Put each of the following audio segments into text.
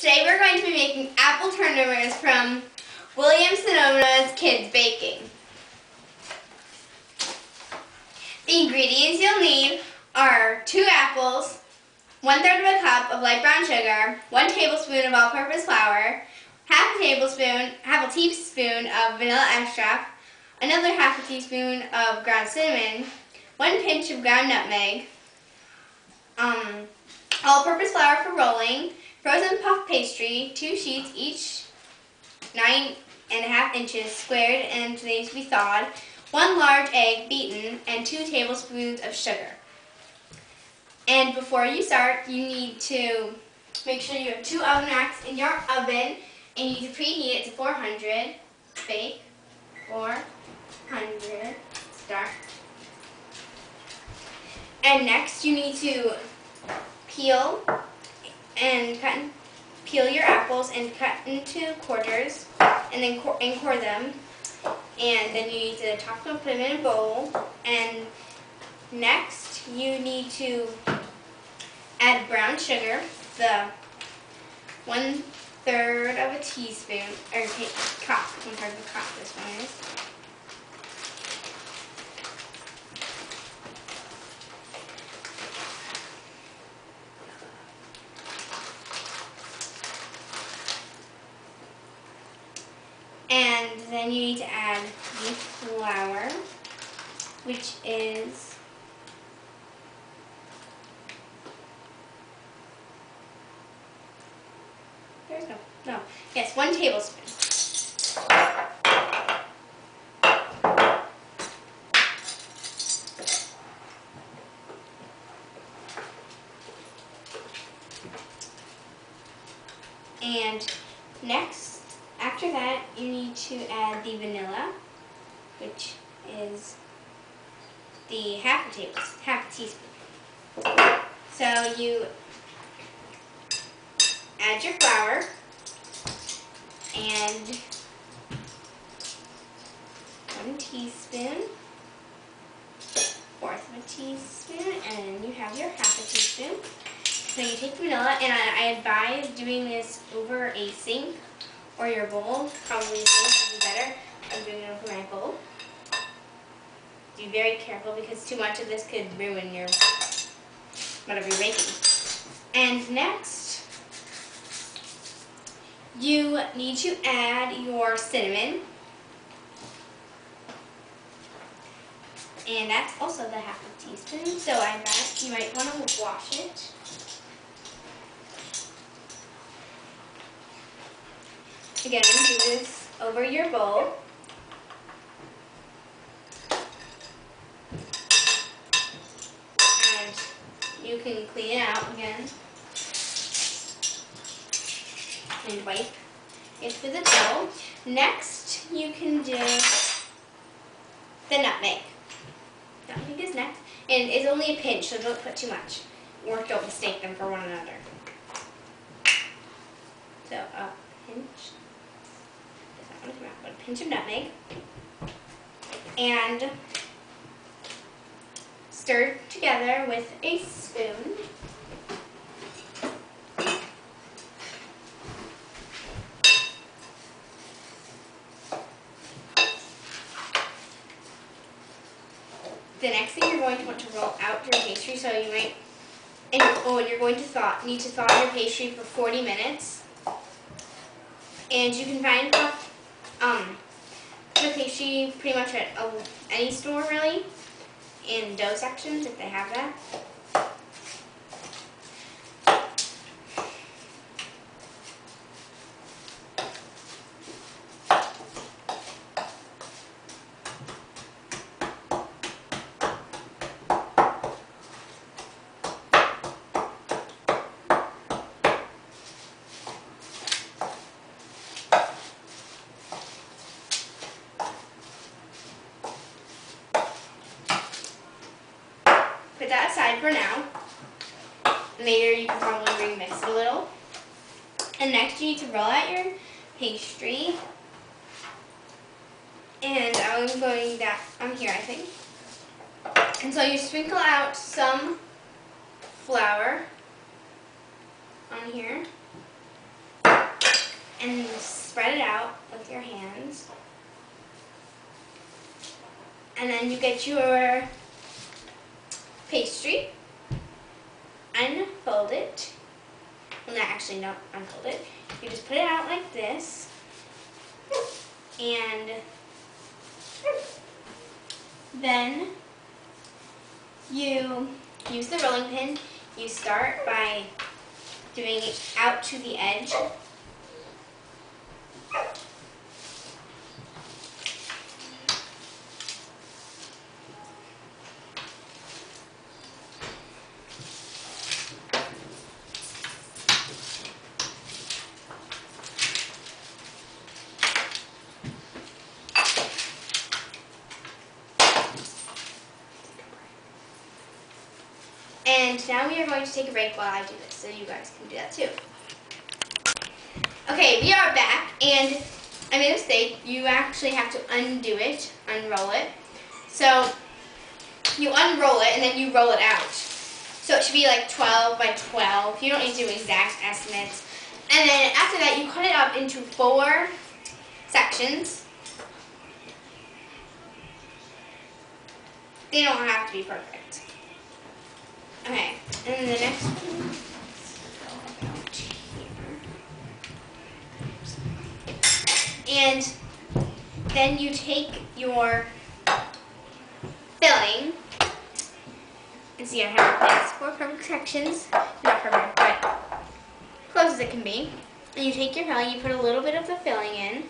Today we're going to be making apple turnovers from Williams Sonoma's Kids Baking. The ingredients you'll need are 2 apples, 1/3 of a cup of light brown sugar, 1 tablespoon of all-purpose flour, half a teaspoon of vanilla extract, another half a teaspoon of ground cinnamon, 1 pinch of ground nutmeg, all-purpose flour for rolling, frozen puff pastry, 2 sheets each 9.5 inches squared and they need to be thawed, 1 large egg beaten, and 2 tablespoons of sugar. And before you start, you need to make sure you have 2 oven racks in your oven and you need to preheat it to 400. Bake, 400, start. And next you need to peel your apples and cut into quarters and then core them. And then you need to top them, put them in a bowl. And next you need to add brown sugar, the 1/3 of a teaspoon, or cup, 1/3 of a cup this one is. And then you need to add the flour, which is yes, 1 tablespoon. And next, after that, you need to add the vanilla, which is the half a teaspoon. So you add your flour and 1 teaspoon, 1/4 of a teaspoon, and you have your half a teaspoon. So you take the vanilla, and I advise doing this over a sink or your bowl. Probably the sink would be better. I'm doing it over my bowl. Be very careful because too much of this could ruin your whatever you're making. And next, you need to add your cinnamon. And that's also the half a teaspoon. So I bet you might want to wash it. Again, do this over your bowl. And you can clean it out again. And wipe it with a towel. Next, you can do the nutmeg. Nutmeg is next. And it's only a pinch, so don't put too much. Or don't mistake them for one another. So, a pinch. A pinch of nutmeg, and stir together with a spoon. The next thing you're going to want to roll out your pastry, so you might, and you're going to need to thaw your pastry for 40 minutes. And you can find the pastry pretty much at any store really, in dough sections if they have that. Put that aside for now. Later you can probably remix it a little. And next you need to roll out your pastry. And I'm here I think. And so you sprinkle out some flour on here. and spread it out with your hands. And then you get your pastry, unfold it. Well, no, actually, no, unfold it. You just put it out like this, and then you use the rolling pin. You start by doing it out to the edge. And now we are going to take a break while I do this, so you guys can do that too. Okay, we are back, and I made a mistake. You actually have to undo it, unroll it. So you unroll it, and then you roll it out. So it should be like 12 by 12. You don't need to do exact estimates. And then after that, you cut it up into 4 sections. They don't have to be perfect. Okay, and then the next one, go about here. And then you take your filling, and see I have this 4 perfect sections, not perfect, but close as it can be. And you take your filling, you put a little bit of the filling in.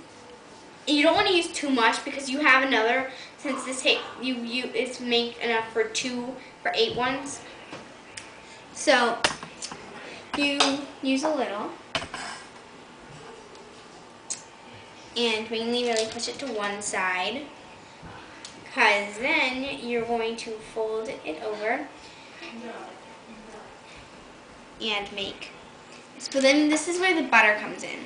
And you don't want to use too much because you have another, since this it's make enough for 2 for 8 ones. So you use a little and mainly really push it to one side, because then you're going to fold it over and make. So then this is where the butter comes in.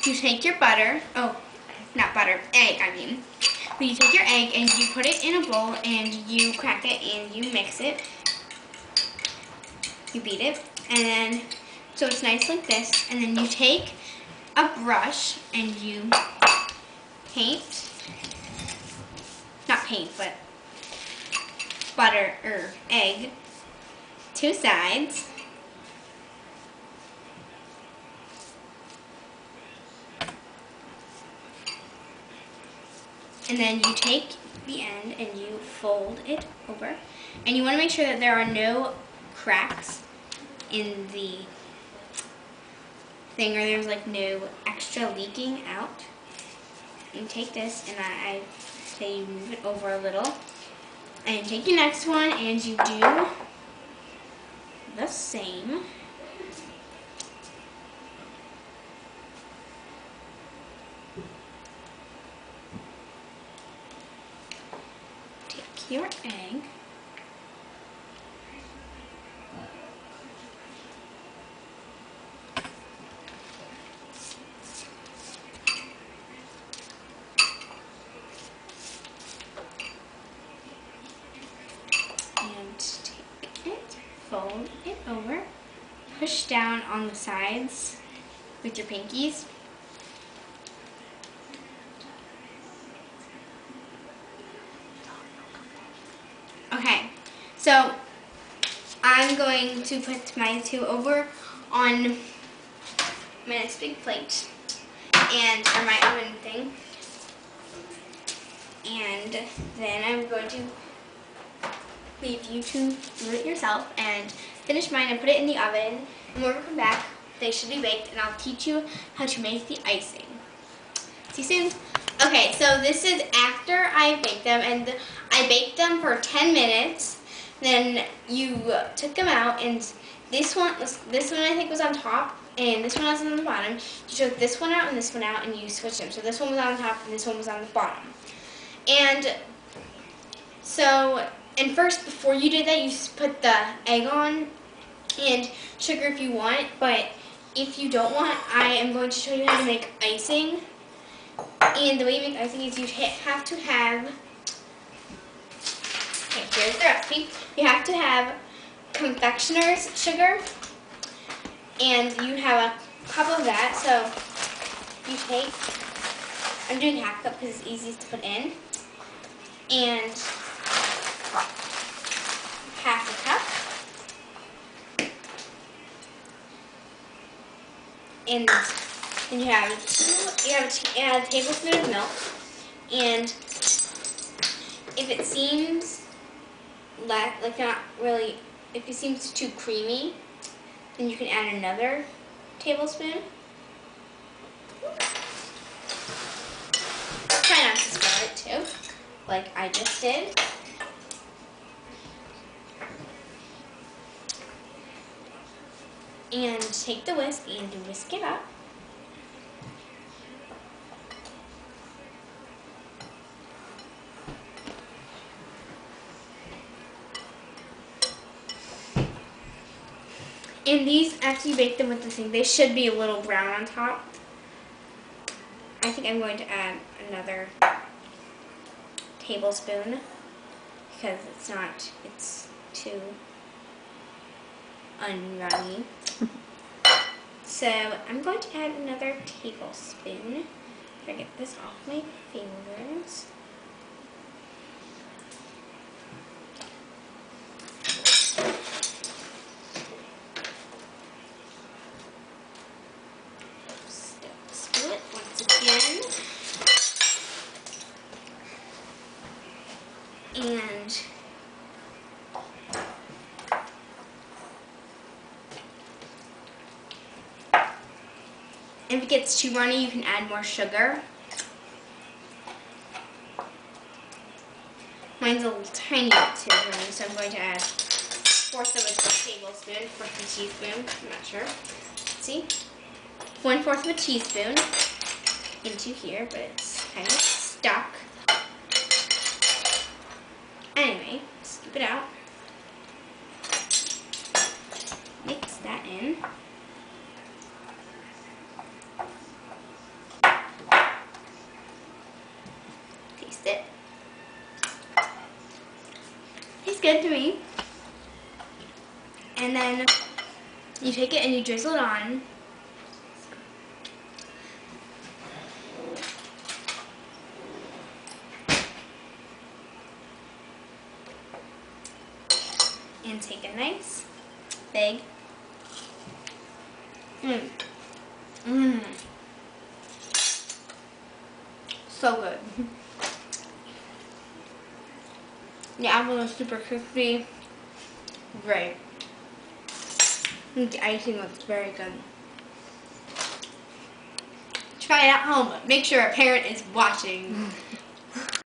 You take your butter, not butter, egg I mean. But you take your egg and you put it in a bowl and you crack it and you mix it. You beat it, and then, so it's nice like this, and then you take a brush and you paint, not paint, but butter, or egg, 2 sides. And then you take the end and you fold it over, and you want to make sure that there are no cracks in the thing, or there's like no extra leaking out. You take this and I say you move it over a little, and take your next one and you do the same. Take your egg, fold it over, push down on the sides with your pinkies. Okay, so I'm going to put my 2 over on my next big plate, and or my oven thing, and then I'm going to leave you to do it yourself and finish mine and put it in the oven, and when we come back they should be baked and I'll teach you how to make the icing. See you soon. Okay, so this is after I baked them, and I baked them for 10 minutes. Then you took them out, and this one I think was on top and this one was on the bottom. You took this one out and this one out and you switched them. So this one was on the top and this one was on the bottom. And so, and first, before you did that, you put the egg on and sugar if you want, but if you don't want, I am going to show you how to make icing. And the way you make icing is you have to have, okay, here's the recipe. You have to have confectioner's sugar, and you have a cup of that. So you take, I'm doing half cup because it's easiest to put in, and half a cup, and then you have a tablespoon of milk, and if it seems like not really, if it seems too creamy, then you can add another tablespoon. Try not to spill it too, like I just did. And take the whisk and whisk it up. And these, after you bake them with the thing, they should be a little brown on top. I think I'm going to add another tablespoon because it's too unrunny. So I'm going to add another tablespoon. If I get this off my fingers. Spill it once again. And if it gets too runny, you can add more sugar. Mine's a tiny bit too runny, so I'm going to add 1/4 of a tablespoon, 1/4 of a teaspoon, I'm not sure. Let's see. 1/4 of a teaspoon into here, but it's kind of stuck. Anyway, scoop it out. Mix that in. Taste it. Tastes good to me. And then you take it and you drizzle it on. And take a nice big so good. The apple is super crispy. Great. And the icing looks very good. Try it at home. Make sure a parent is watching.